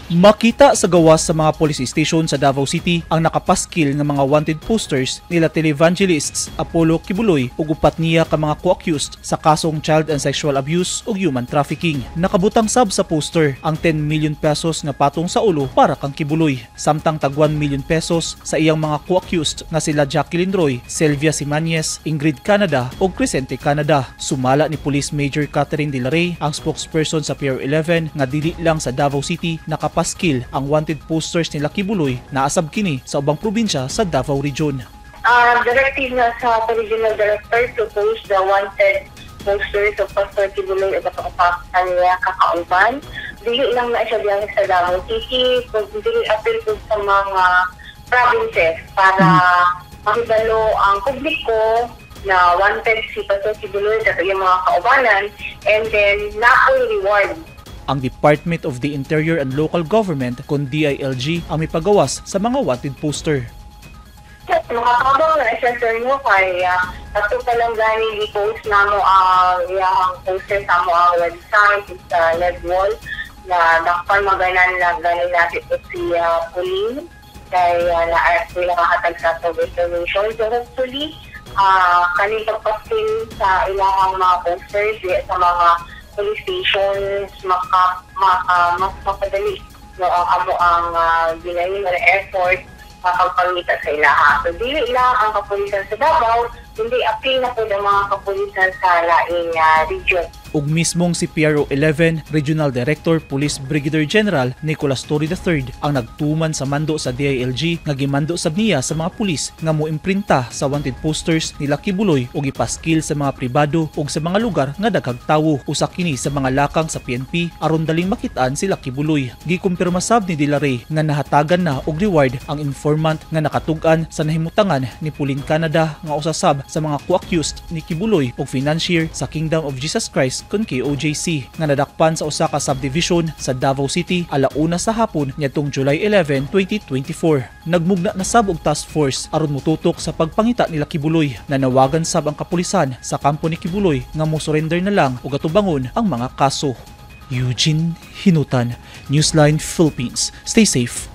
Makita sa gawas sa mga police station sa Davao City ang nakapaskil ng mga wanted posters nila televangelists Apollo Kibuloy ug upat niya ka mga co-accused sa kasong child and sexual abuse ug human trafficking. Nakabutang sab sa poster ang 10 million pesos nga patong sa ulo para kang Kibuloy, samtang tag 1 million pesos sa iyang mga co-accused nga sila Jacqueline Roy, Sylvia Simanes, Ingrid Canada ug Crescente Canada. Sumala ni Police Major Catherine De La Rey, ang spokesperson sa Pier 11, nga dili lang sa Davao City nakapaskil ang wanted posters nila Kibuloy na asab kini sa ubang probinsya sa Davao Region. Directive na sa Regional Director to post the wanted posters of Pastor Kibuloy at kapapaksan niya kakauban. Dili lang na siya diyan sa Davao City, kung dili appeal po sa mga provinces para makibalo ang publiko na wanted si Pastor Kibuloy at yung mga kaubanan, and then na-all reward. Ang Department of the Interior and Local Government kung DILG ang may pagawas sa mga wanted poster. Makakabang na siya sir mo kay kato pa lang gani i-post na mo ang poster sa mo ang website sa LED wall na dakpan maganan na gani natin ito si Pauline kay na-arti nakahatag sa information. So hopefully kaning pagpaskil sa ilang mga posters sa mga police stations mas mapadali ang ginayin na effort makapagpangita sa ilaha. So dili lang ang kapulisan sa Davao, hindi apil na po ng mga kapulisan sa laing region. Ug mismong si PRO 11 Regional Director Police Brigadier General Nicolas Torre III ang nagtuman sa mando sa DILG nga gimando sab niya sa mga pulis nga moimprinta sa wanted posters nila Kibuloy ug ipaskil sa mga pribado ug sa mga lugar nga daghang tawo. Usa kini sa mga lakang sa PNP aron daling makitaan sila Kibuloy. Gikumpirma sab ni De La Rey nga nahatagan na og reward ang informant nga nakatug-an sa nahimutangan ni Pauline Canada nga usasab sa mga co-accused ni Kibuloy ug financier sa Kingdom of Jesus Christ kon KOJC nga nadakpan sa usa ka subdivision sa Davao City alauna sa hapon niadtong July 11, 2024. Nagmugna na sab og task force aron motutok sa pagpangita nila Kibuloy. Nanawagan sab ang kapulisan sa kampo ni Kibuloy nga mo-surrender na lang ug atubangon ang mga kaso. Eugene Hinutan, Newsline Philippines. Stay safe.